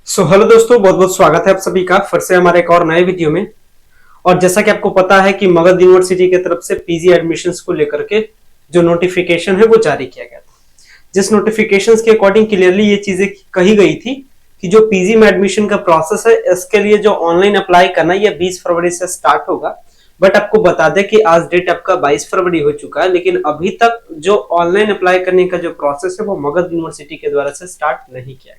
Hello दोस्तों, बहुत बहुत स्वागत है आप सभी का फिर से हमारे एक और नए वीडियो में। और जैसा कि आपको पता है कि मगध यूनिवर्सिटी की तरफ से पीजी एडमिशन्स को लेकर के जो नोटिफिकेशन है वो जारी किया गया था, जिस नोटिफिकेशंस के अकॉर्डिंग क्लियरली ये चीजें कही गई थी कि जो पीजी में एडमिशन का प्रोसेस है इसके लिए जो ऑनलाइन अप्लाई करना ये 20 फरवरी से स्टार्ट होगा। बट आपको बता दें कि आज डेट आपका 22 फरवरी हो चुका है, लेकिन अभी तक जो ऑनलाइन अप्लाई करने का जो प्रोसेस है वो मगध यूनिवर्सिटी के द्वारा से स्टार्ट नहीं किया गया।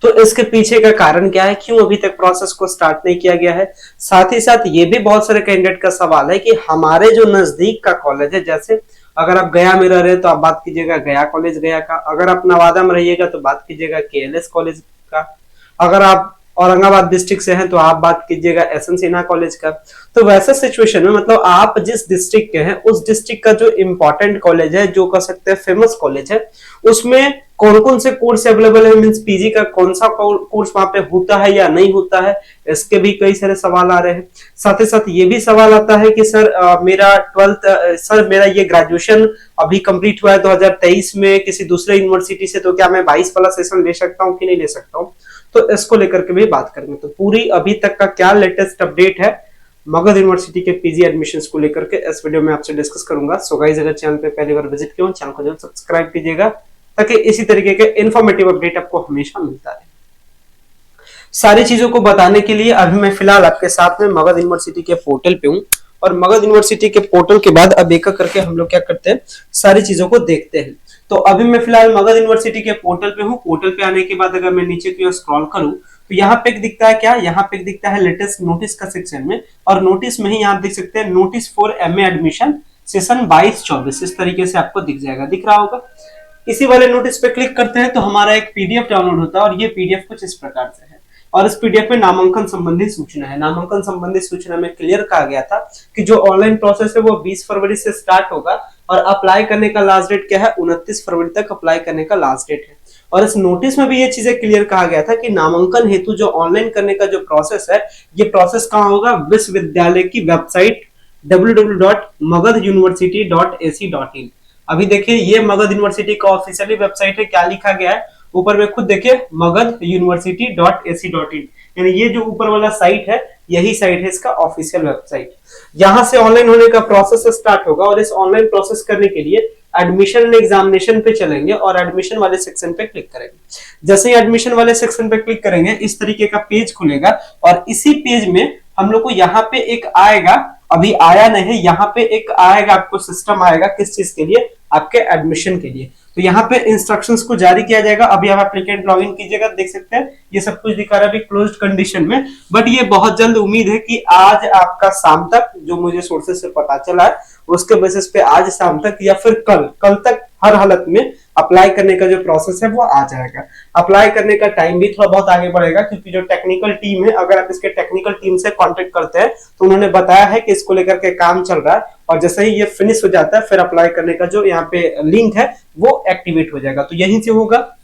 तो इसके पीछे का कारण क्या है, क्यों अभी तक प्रोसेस को स्टार्ट नहीं किया गया है। साथ ही साथ ये भी बहुत सारे कैंडिडेट का सवाल है कि हमारे जो नजदीक का कॉलेज है, जैसे अगर आप गया में रह रहे तो आप बात कीजिएगा गया कॉलेज गया का, अगर आप नवादा में रहिएगा तो बात कीजिएगा केएलएस कॉलेज का, अगर आप औरंगाबाद डिस्ट्रिक्ट से हैं तो आप बात कीजिएगा एसएन सिन्हा कॉलेज का। तो वैसे सिचुएशन में मतलब आप जिस डिस्ट्रिक्ट के हैं उस डिस्ट्रिक्ट का जो इंपॉर्टेंट कॉलेज है, जो कह सकते हैं फेमस कॉलेज है, उसमें कौन कौन से कोर्स अवेलेबल है, मींस पीजी का कौन सा कोर्स वहां पे होता है या नहीं होता है, इसके भी कई सारे सवाल आ रहे हैं। साथ ही साथ ये भी सवाल आता है कि सर मेरा 12th सर मेरा ये ग्रेजुएशन अभी कंप्लीट हुआ है 2023 में किसी दूसरे यूनिवर्सिटी से, तो क्या मैं 22 वाला सेशन ले सकता हूँ कि नहीं ले सकता हूँ। तो इसको लेकर के भी बात करेंगे। तो पूरी अभी तक का क्या लेटेस्ट अपडेट है मगध यूनिवर्सिटी के पीजी एडमिशंस को लेकर के इस वीडियो में आपसे डिस्कस करूंगा। सो गाइस, अगर चैनल पे पहली बार विजिट किया हो चैनल को जरूर सब्सक्राइब कीजिएगा ताकि इसी तरीके के इन्फॉर्मेटिव अपडेट आपको हमेशा मिलता रहे। सारी चीजों को बताने के लिए अभी मैं फिलहाल आपके साथ में मगध यूनिवर्सिटी के पोर्टल पे हूँ, और मगध यूनिवर्सिटी के पोर्टल के बाद अब एक करके हम लोग क्या करते हैं, सारी चीजों को देखते हैं। तो अभी मैं फिलहाल मगध यूनिवर्सिटी के पोर्टल पे हूँ। पोर्टल पे आने के बाद अगर मैं नीचे की ओर स्क्रॉल करूँ तो यहाँ पे दिखता है क्या, यहाँ पे दिखता है लेटेस्ट नोटिस का सेक्शन में, और नोटिस में ही यहाँ देख सकते हैं notice for MA admission session 22-24 इस तरीके से आपको दिख जाएगा, दिख रहा होगा। इसी वाले नोटिस पे क्लिक करते हैं तो हमारा एक पीडीएफ डाउनलोड होता है, और ये पीडीएफ कुछ इस प्रकार से है। और इस पीडीएफ में नामांकन संबंधी सूचना है। नामांकन संबंधी सूचना में क्लियर कहा गया था कि जो ऑनलाइन प्रोसेस है वो 20 फरवरी से स्टार्ट होगा, और अप्लाई करने का लास्ट डेट क्या है, 29 फरवरी तक अप्लाई करने का लास्ट डेट है। और इस नोटिस में भी ये चीजें क्लियर कहा गया था कि नामांकन हेतु जो ऑनलाइन करने का जो प्रोसेस है, ये प्रोसेस कहाँ होगा, विश्वविद्यालय की वेबसाइट www.magaduniversity.ac.in। अभी देखिए ये मगध यूनिवर्सिटी का ऑफिशियली वेबसाइट है। क्या लिखा गया है ऊपर में, खुद देखिए magaduniversity.ac.in, यानी ये जो ऊपर वाला साइट है यही साइट है इसका ऑफिशियल वेबसाइट। यहां से ऑनलाइन होने का प्रोसेस स्टार्ट होगा, और इस ऑनलाइन प्रोसेस करने के लिए एडमिशन एंड एग्जामिनेशन पे चलेंगे और एडमिशन वाले सेक्शन पे क्लिक करेंगे। जैसे ही एडमिशन वाले सेक्शन पे क्लिक करेंगे इस तरीके का पेज खुलेगा, और इसी पेज में हम लोग को यहाँ पे एक आएगा, अभी आया नहीं, यहाँ पे एक आएगा आपको सिस्टम आएगा, किस चीज के लिए, आपके एडमिशन के लिए। तो यहाँ पे इंस्ट्रक्शंस को जारी किया जाएगा। अभी आप एप्लीकेंट लॉगिन कीजिएगा, देख सकते हैं ये सब कुछ दिखा रहा है अभी क्लोज्ड कंडीशन में, बट ये बहुत जल्द उम्मीद है कि आज आपका शाम तक, जो मुझे सोर्सेस से पता चला है उसके बेसिस पे आज शाम तक या फिर कल तक हर हालत में अप्लाई करने का जो प्रोसेस है वो आ जाएगा। अप्लाई करने का टाइम भी थोड़ा बहुत आगे बढ़ेगा, क्योंकि जो टेक्निकल टीम है, अगर आप इसके टेक्निकल टीम से कांटेक्ट करते हैं तो उन्होंने बताया है कि इसको लेकर के काम चल रहा है, और जैसे ही ये फिनिश हो जाता है फिर अप्लाई करने का जो यहाँ पे लिंक है वो एक्टिवेट हो जाएगा। तो यहीं से होगा।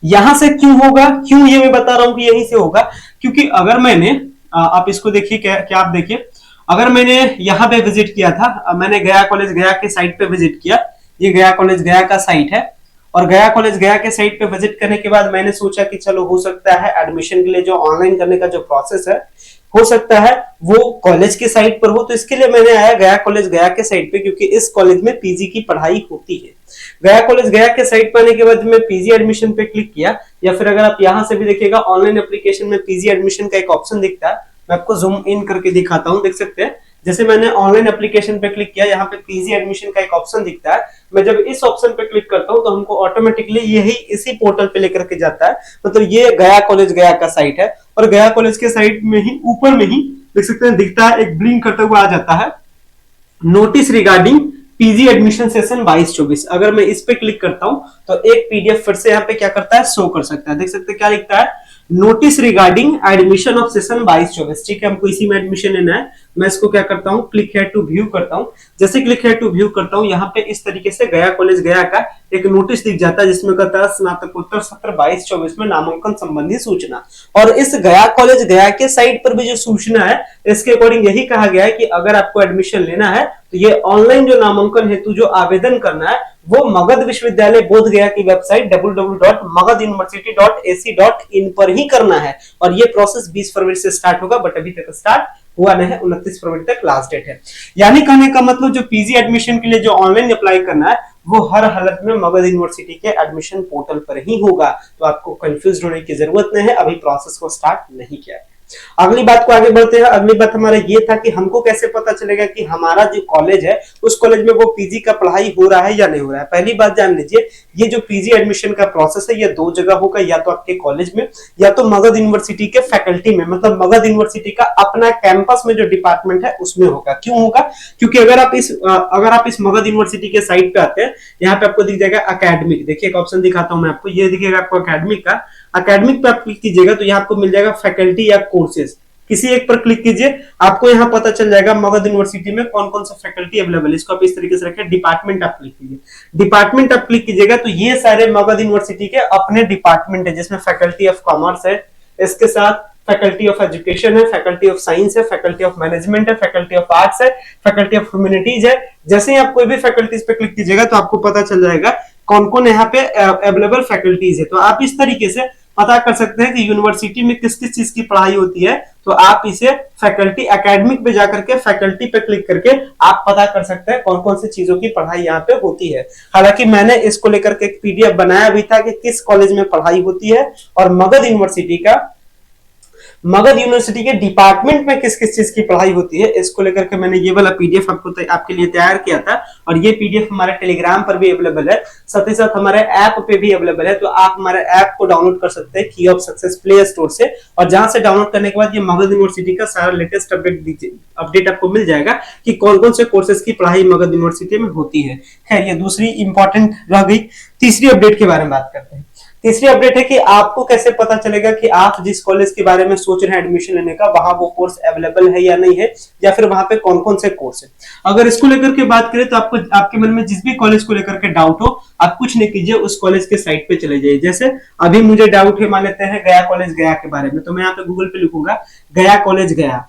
यहां से क्यों होगा, क्यों ये मैं बता रहा हूं कि यहीं से होगा, क्योंकि अगर मैंने आप इसको देखिए, क्या आप देखिए, अगर मैंने यहाँ पे विजिट किया था, मैंने गया कॉलेज गया के साइट पे विजिट किया, ये गया कॉलेज गया का साइट है, और गया कॉलेज गया के साइट पे विजिट करने के बाद मैंने सोचा कि चलो हो सकता है एडमिशन के लिए जो ऑनलाइन करने का जो प्रोसेस है हो सकता है वो कॉलेज के साइट पर हो, तो इसके लिए मैंने आया गया कॉलेज गया के साइट पे, क्योंकि इस कॉलेज में पीजी की पढ़ाई होती है। गया कॉलेज गया के साइट पर आने के बाद मैं पीजी एडमिशन पे क्लिक किया, या फिर अगर आप यहां से भी देखिएगा ऑनलाइन एप्लीकेशन में पीजी एडमिशन का एक ऑप्शन दिखता है, मैं आपको जूम इन करके दिखाता हूं, देख सकते हैं। जैसे मैंने ऑनलाइन एप्लीकेशन पे क्लिक किया, यहाँ पे पीजी एडमिशन का एक ऑप्शन दिखता है, मैं जब इस ऑप्शन पे क्लिक करता हूँ तो हमको ऑटोमेटिकली यही इसी पोर्टल पे लेकर के जाता है। मतलब ये गया कॉलेज गया का साइट है, और गया कॉलेज के साइट में ही ऊपर में ही देख सकते हैं दिखता है, एक ब्लिंक करता हुआ आ जाता है notice regarding PG admission session 22-24। अगर मैं इस पे क्लिक करता हूं तो एक पीडीएफ फिर से यहाँ पे क्या करता है, शो कर सकता है। देख सकते हैं क्या लिखता है, notice regarding admission of session 22-24। ठीक है, हमको इसी में एडमिशन लेना है, मैं इसको क्या करता हूँ, क्लिक हियर टू व्यू करता हूँ। जैसे क्लिक हियर टू व्यू करता हूँ, यहाँ पे इस तरीके से गया कॉलेज गया का एक नोटिस दिख जाता है, जिसमें कहता है स्नातकोत्तर सत्र 22-24 में नामांकन संबंधी सूचना। और इस गया कॉलेज गया के साइट पर भी जो सूचना है, इसके अकॉर्डिंग यही कहा गया है कि अगर आपको एडमिशन लेना है तो ये ऑनलाइन जो नामांकन हेतु जो आवेदन करना है वो मगध विश्वविद्यालय बोध गया की वेबसाइट www.magaduniversity.ac.in पर ही करना है। और ये प्रोसेस 20 फरवरी से स्टार्ट होगा, बट अभी तक स्टार्ट हुआ नहीं है, 29 फरवरी तक लास्ट डेट है। यानी कहने का मतलब जो पीजी एडमिशन के लिए जो ऑनलाइन अप्लाई करना है वो हर हालत में मगध यूनिवर्सिटी के एडमिशन पोर्टल पर ही होगा। तो आपको कंफ्यूज होने की जरूरत नहीं है, अभी प्रोसेस को स्टार्ट नहीं किया है। अगली बात को आगे बढ़ते हैं। अगली बात हमारा ये था कि हमको कैसे पता चलेगा कि हमारा जो कॉलेज है उस कॉलेज में वो पीजी का पढ़ाई हो रहा है या नहीं हो रहा है। पहली बात जान लीजिए, ये जो पीजी एडमिशन का प्रोसेस है ये दो जगह होगा, या तो आपके कॉलेज में या तो मगध यूनिवर्सिटी के फैकल्टी में, मतलब मगध यूनिवर्सिटी का अपना कैंपस में जो डिपार्टमेंट है उसमें होगा। क्यों होगा? क्योंकि अगर आप इस मगध यूनिवर्सिटी के साइट पे आते हैं, यहाँ पे आपको दिख जाएगा अकेडमिक। देखिए एक ऑप्शन दिखाता हूं मैं आपको, ये दिखेगा आपको अकेडमिक का। अकेडमिक पे आप क्लिक कीजिएगा तो यहाँ आपको मिल जाएगा फैकल्टी या कोर्सेज, किसी एक पर क्लिक कीजिए, आपको यहाँ पता चल जाएगा मगध यूनिवर्सिटी में कौन कौन सा फैकल्टी अवेलेबल है। इसको आप इस तरीके से रखें, डिपार्टमेंट आप क्लिक कीजिए। डिपार्टमेंट आप क्लिक कीजिएगा तो ये सारे मगध यूनिवर्सिटी के अपने डिपार्टमेंट है, जिसमें फैकल्टी ऑफ कॉमर्स है, इसके साथ फैकल्टी ऑफ एजुकेशन है, फैकल्टी ऑफ साइंस है, फैकल्टी ऑफ मैनेजमेंट है, फैकल्टी ऑफ आर्ट्स है, फैकल्टी ऑफ ह्यूमैनिटीज है। जैसे ही आप कोई भी फैकल्टीज पे क्लिक कीजिएगा तो आपको पता चल जाएगा कौन कौन यहाँ पे अवेलेबल फैकल्टीज है। तो आप इस तरीके से पता कर सकते हैं कि यूनिवर्सिटी में किस किस चीज की पढ़ाई होती है। तो आप इसे फैकल्टी एकेडमिक पे जाकर के फैकल्टी पे क्लिक करके आप पता कर सकते हैं कौन कौन सी चीजों की पढ़ाई यहाँ पे होती है। हालांकि मैंने इसको लेकर के एक पीडीएफ बनाया भी था कि किस कॉलेज में पढ़ाई होती है और मगध यूनिवर्सिटी के डिपार्टमेंट में किस किस चीज की पढ़ाई होती है। इसको लेकर के मैंने ये वाला पीडीएफ आपके लिए तैयार किया था, और ये पीडीएफ हमारे टेलीग्राम पर भी अवेलेबल है, साथ ही साथ हमारे ऐप पे भी अवेलेबल है। तो आप हमारे ऐप को डाउनलोड कर सकते हैं की ऑफ सक्सेस प्ले स्टोर से, और जहां से डाउनलोड करने के बाद ये मगध यूनिवर्सिटी का सारा लेटेस्ट अपडेट आपको मिल जाएगा कि कौन कौन से कोर्सेज की पढ़ाई मगध यूनिवर्सिटी में होती है। खैर ये दूसरी इंपॉर्टेंट रह गई। तीसरी अपडेट के बारे में बात करते हैं। तीसरी अपडेट है कि आपको कैसे पता चलेगा कि आप जिस कॉलेज के बारे में सोच रहे हैं एडमिशन लेने का, वहां वो कोर्स अवेलेबल है या नहीं है, या फिर वहां पे कौन कौन से कोर्स है। अगर इसको लेकर के बात करें तो आपको आपके मन में जिस भी कॉलेज को लेकर के डाउट हो, आप कुछ नहीं कीजिए, उस कॉलेज के साइट पे चले जाइए। जैसे अभी मुझे डाउट है, मान लेते हैं गया कॉलेज गया के बारे में, तो मैं यहाँ पे गूगल पे लिखूंगा गया कॉलेज गया।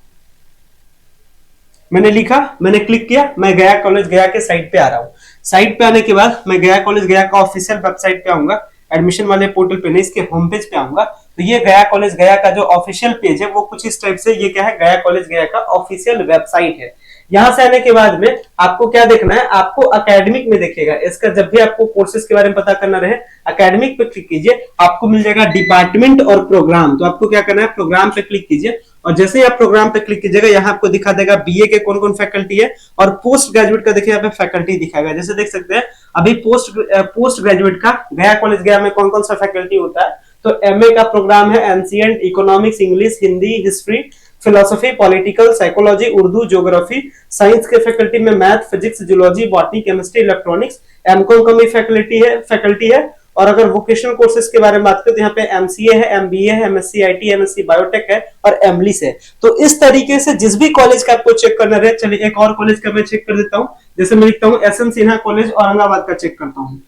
मैंने लिखा, मैंने क्लिक किया, मैं गया कॉलेज गया के साइट पे आ रहा हूँ। साइट पे आने के बाद मैं गया कॉलेज गया का ऑफिशियल वेबसाइट पे आऊंगा, एडमिशन वाले पोर्टल पे नहीं, इसके होम पेज पे आऊंगा। तो ये गया कॉलेज गया का जो ऑफिशियल पेज है वो कुछ इस टाइप से, ये क्या है, गया कॉलेज गया का ऑफिशियल वेबसाइट है। यहां से आने के बाद में आपको क्या देखना है, आपको एकेडमिक में देखेगा। इसका जब भी आपको कोर्सेज के बारे में पता करना रहे, एकेडमिक पे क्लिक कीजिए, आपको मिल जाएगा डिपार्टमेंट और प्रोग्राम। तो आपको क्या करना है, प्रोग्राम पे क्लिक कीजिए, और जैसे ही आप प्रोग्राम पे क्लिक कीजिएगा यहाँ आपको दिखा देगा बीए के कौन कौन फैकल्टी है, और पोस्ट ग्रेजुएट का देखिए यहाँ पे फैकल्टी दिखाएगा। जैसे देख सकते हैं अभी पोस्ट ग्रेजुएट का गया कॉलेज गया में कौन कौन सा फैकल्टी होता है। तो एमए का प्रोग्राम है ancient, economics, English, Hindi, history, philosophy, political, psychology, Urdu, geography. Science के फैकल्टी में math, physics, zoology, botany, chemistry, electronics. MCom का भी फैकल्टी है। और अगर वोकेशनल कोर्सेज के बारे में बात करें तो यहाँ पे एमसीए है, एमबीए है, एमएससी आईटी, एमएससी बायोटेक है, और एमलिस है। तो इस तरीके से जिस भी कॉलेज का आपको चेक करना रहे, चलिए एक और कॉलेज का मैं चेक कर देता हूँ। जैसे मैं लिखता हूँ एसएन सिन्हा कॉलेज औरंगाबाद का चेक करता हूँ,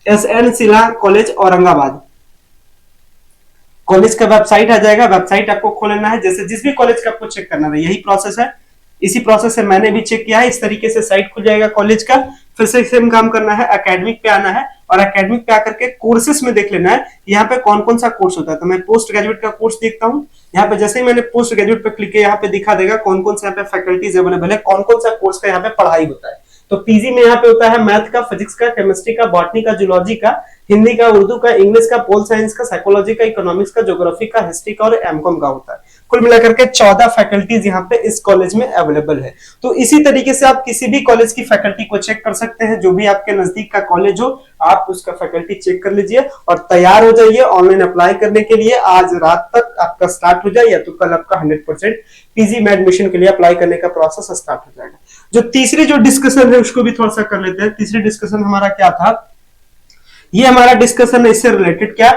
SN Sinha college Aurangabad. College का वेबसाइट आ जाएगा, वेबसाइट आपको खोलना है। जैसे जिस भी कॉलेज का आपको चेक करना है, यही प्रोसेस है, इसी प्रोसेस से मैंने भी चेक किया है। इस तरीके से साइट खुल जाएगा कॉलेज का। फिर से सेम काम करना है, एकेडमिक पे आना है, और एकेडमिक पे आकर के कोर्सेस में देख लेना है यहाँ पे कौन कौन सा कोर्स होता है। तो मैं पोस्ट ग्रेजुएट का कोर्स देखता हूँ। यहाँ पे जैसे ही मैंने पोस्ट ग्रेजुएट पे क्लिक किया, यहाँ पे दिखा देगा कौन कौन से यहाँ पे फैकल्टीज अवेलेबल है, कौन कौन सा कोर्स का यहाँ पे पढ़ाई होता है। तो पीजी में यहाँ पे होता है मैथ का, फिजिक्स का, केमिस्ट्री का, बॉटनी का, जूलॉजी का, हिंदी का, उर्दू का, इंग्लिश का, पोल साइंस का, साइकोलॉजी का, इकोनॉमिक्स का, ज्योग्राफी का, हिस्ट्री का, और एमकॉम का होता है। कुल मिलाकर के 14 फैकल्टीज यहाँ पे इस कॉलेज में अवेलेबल है। तो इसी तरीके से आप किसी भी कॉलेज की फैकल्टी को चेक कर सकते हैं। जो भी आपके नजदीक का कॉलेज हो, आप उसका फैकल्टी चेक कर लीजिए और तैयार हो जाइए ऑनलाइन अप्लाई करने के लिए। आज रात तक आपका स्टार्ट हो जाए, या तो कल आपका 100% पीजी में एडमिशन के लिए अप्लाई करने का प्रोसेस स्टार्ट हो जाएगा। जो तीसरी जो डिस्कशन है उसको भी थोड़ा सा कर लेते हैं। तीसरी डिस्कशन हमारा क्या था, ये हमारा डिस्कशन है इससे रिलेटेड क्या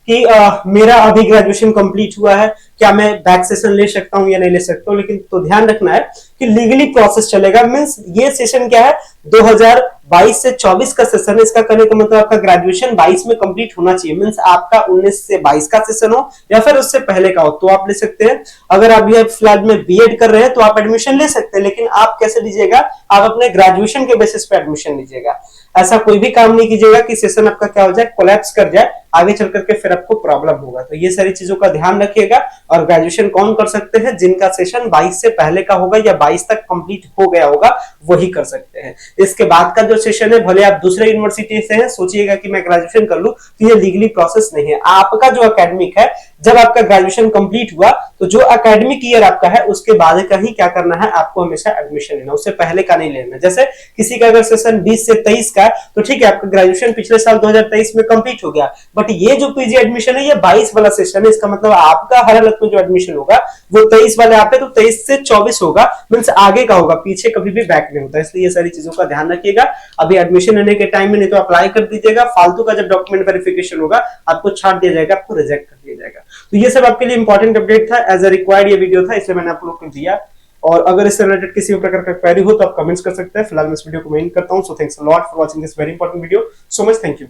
कि मेरा अभी ग्रेजुएशन कंप्लीट हुआ है, क्या मैं बैक सेशन ले सकता हूं या नहीं ले सकता हूं। लेकिन तो ध्यान रखना है कि लीगली प्रोसेस चलेगा। मींस ये सेशन क्या है, 2022 से 24 का सेशन है। इसका कहने का मतलब आपका ग्रेजुएशन 22 में कंप्लीट होना चाहिए। मींस आपका 19 से 22 का सेशन हो या फिर उससे पहले का हो तो आप ले सकते हैं। अगर आप ये फिलहाल में बीएड कर रहे हैं तो आप एडमिशन ले सकते हैं, लेकिन आप कैसे लीजिएगा, आप अपने ग्रेजुएशन के बेसिस पे एडमिशन लीजिएगा। ऐसा कोई भी काम नहीं कीजिएगा कि सेशन आपका क्या हो जाए, कोलैप्स कर जाए, आगे चल करके फिर आपको प्रॉब्लम होगा। तो ये सारी चीजों का ध्यान रखिएगा। और ग्रेजुएशन कौन कर सकते हैं, जिनका सेशन 22 से पहले का होगा या 22 तक कंप्लीट हो गया होगा वही कर सकते हैं। इसके बाद का जो सेशन है, भले आप दूसरे यूनिवर्सिटी से हैं, सोचिएगा कि मैं ग्रेजुएशन कर लूं, तो ये लीगली प्रोसेस नहीं है। आपका जो एकेडमिक है, जब आपका ग्रेजुएशन कंप्लीट हुआ तो जो एकेडमिक ईयर आपका है उसके बाद का ही क्या करना है, आपको हमेशा एडमिशन लेना, उससे पहले का नहीं लेना। जैसे किसी का अगर सेशन 20 से 23 का तो ठीक है, आपका ग्रेजुएशन पिछले साल 2023 में कंप्लीट हो गया, बट ये जो पीजी एडमिशन है ये 22 वाला सेशन है। इसका मतलब आपका हर हालत में जो एडमिशन होगा वो 23 वाले आप है तो 23 से 24 होगा, मींस आगे का होगा, पीछे कभी भी बैक नहीं होता। इसलिए ये सारी चीजों का ध्यान रखिएगा। अभी एडमिशन लेने के टाइम में नहीं तो अप्लाई कर दीजिएगा, फालतू का जब डॉक्यूमेंट वेरिफिकेशन होगा आपको छाट दिया जाएगा, आपको रिजेक्ट कर दिया जाएगा। तो ये सब आपके लिए इंपॉर्टेंट अपडेट था, एज अ रिक्वायर्ड ये वीडियो था, इसलिए मैंने आप लोग को दिया। और अगर इससे रिलेटेड किसी भी प्रकार का क्वेरी हो तो आप कमेंट्स कर सकते हैं। फिलहाल मैं इस वीडियो को मेंशन करता हूं। So thanks a lot for watching this very important video. So much thank you.